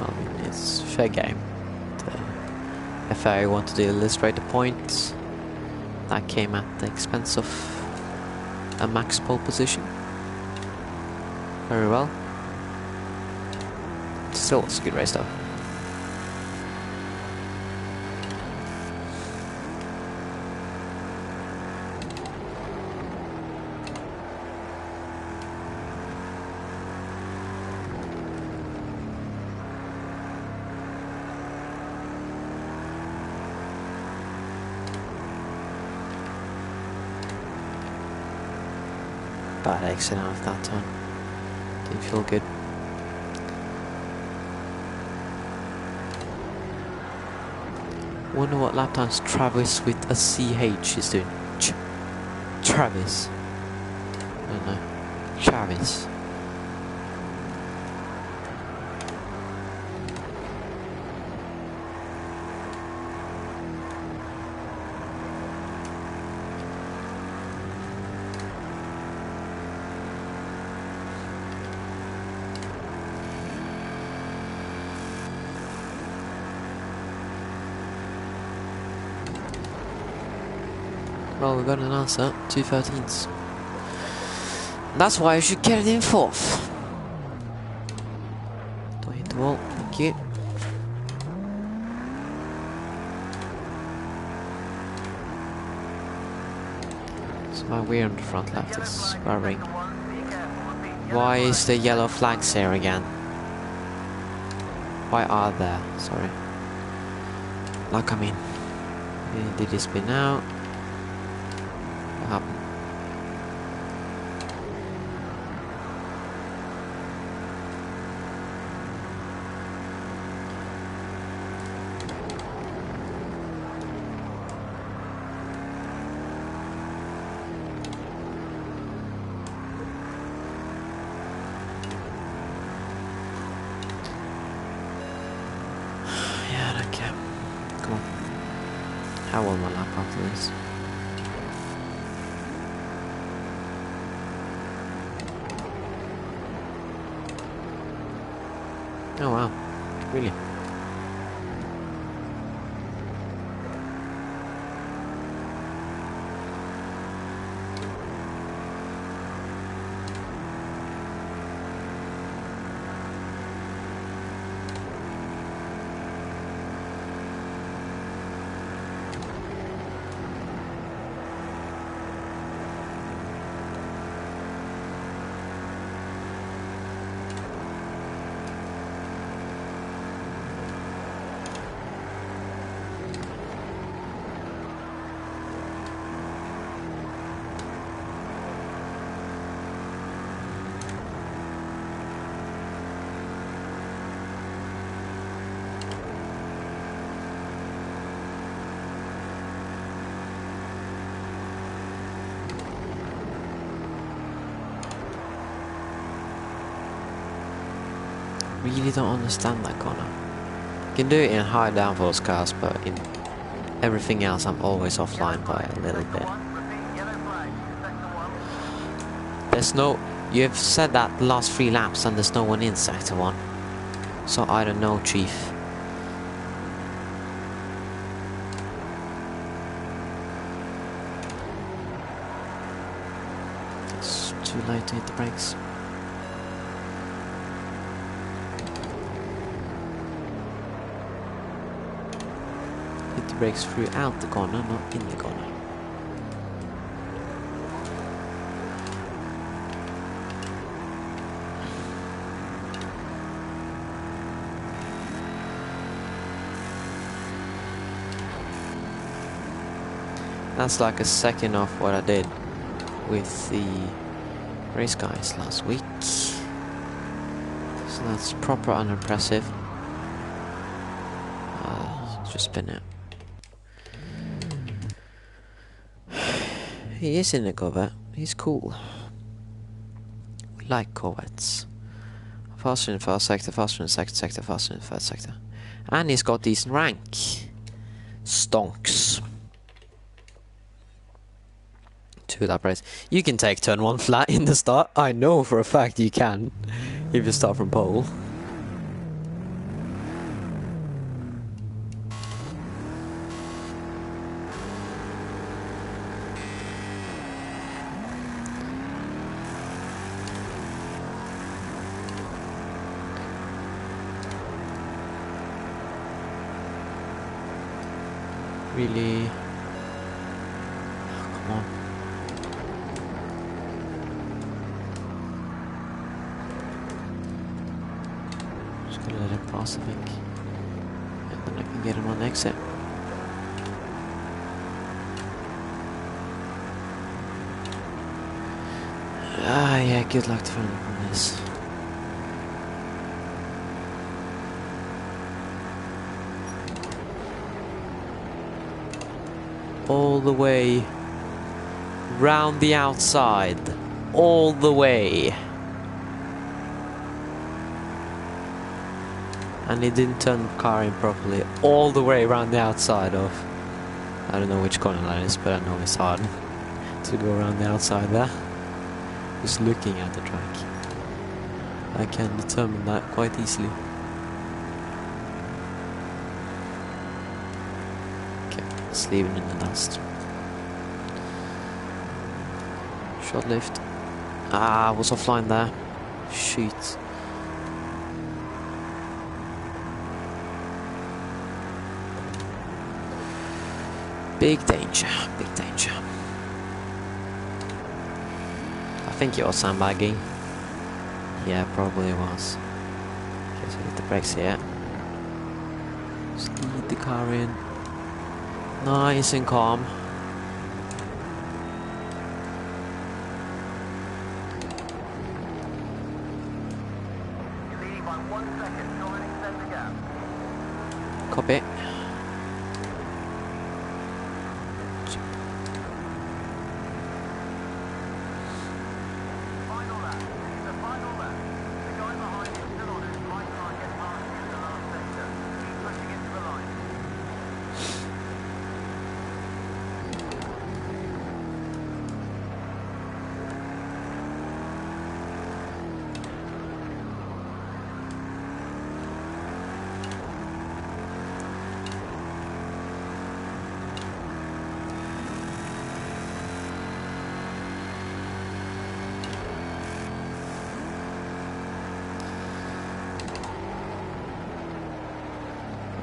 Well, I mean, it's fair game. The FIA wanted to illustrate the point. That came at the expense of a max pole position. Very well. Still was a good race though. Bad exit out of that turn. Didn't feel good. Wonder what lap times Travis with a CH is doing. Travis. I don't know. Travis. Well, we got an answer. 213s. That's why I should get it in fourth. Don't hit the wall. Thank you. So my we're on the front left is worrying. Why is the yellow flags here again? Why are there? Sorry. Like, I mean, did he spin out? What happened? Yeah, I don't care. Come on. How will my lap after this? Oh wow, really? really don't understand that, Connor. You can do it in high downforce cars, but in everything else I'm always offline by a little bit. There's no... You've said that the last 3 laps and there's no one in Sector 1. So I don't know, Chief. It's too late to hit the brakes. Hit the brakes throughout the corner, not in the corner. That's like a second off what I did with the race guys last week. So that's proper unimpressive. Just spin it. He is in the Corvette. He's cool. We like Corvettes. Faster in first sector, faster in second sector, faster in third sector. And he's got decent rank. Stonks. To that price. You can take turn 1 flat in the start. I know for a fact you can. If you start from pole. Really? Oh, come on. Just gonna let him pass, I think. And then I can get him on exit. Ah, yeah, good luck to find him on this. All the way round the outside, all the way, and he didn't turn the car in properly, all the way around the outside of, I don't know which corner line it is, but I know it's hard to go around the outside there. Just looking at the track, I can determine that quite easily. It's leaving in the dust. Short lift. Ah, I was offline there. Shoot. Big danger, big danger. I think it was sandbagging. Yeah, probably was. Okay, so hit the brakes here. Just lead the car in. Nice and calm. You're leading by 1 second. Try and extend the gap. Copy. Final lap. It's the final lap. The guy behind you still on it. Might try and get past you in the last sector. Keep pushing into the line.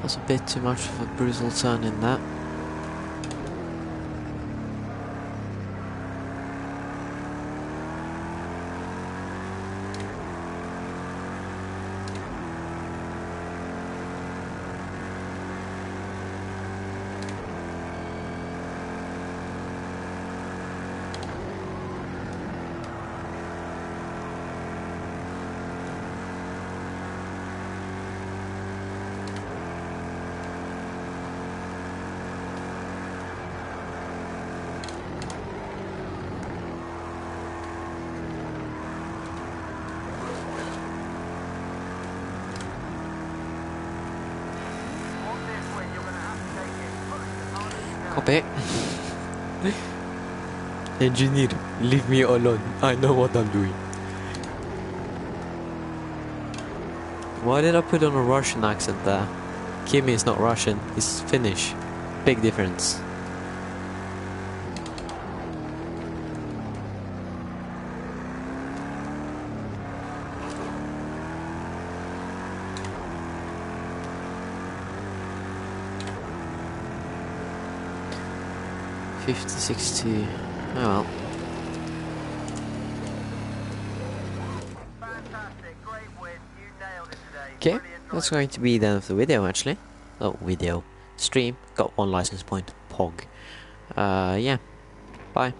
Was a bit too much of a brutal turn in that. Copy. Engineer, leave me alone. I know what I'm doing. Why did I put on a Russian accent there? Kimi is not Russian, he's Finnish. Big difference. $50, $60. Oh well. Fantastic, great win. You nailed it today. Okay, Brilliant that's driving. going to be the end of the video actually. Oh, video. Stream. Got 1 license point. Pog. Yeah. Bye.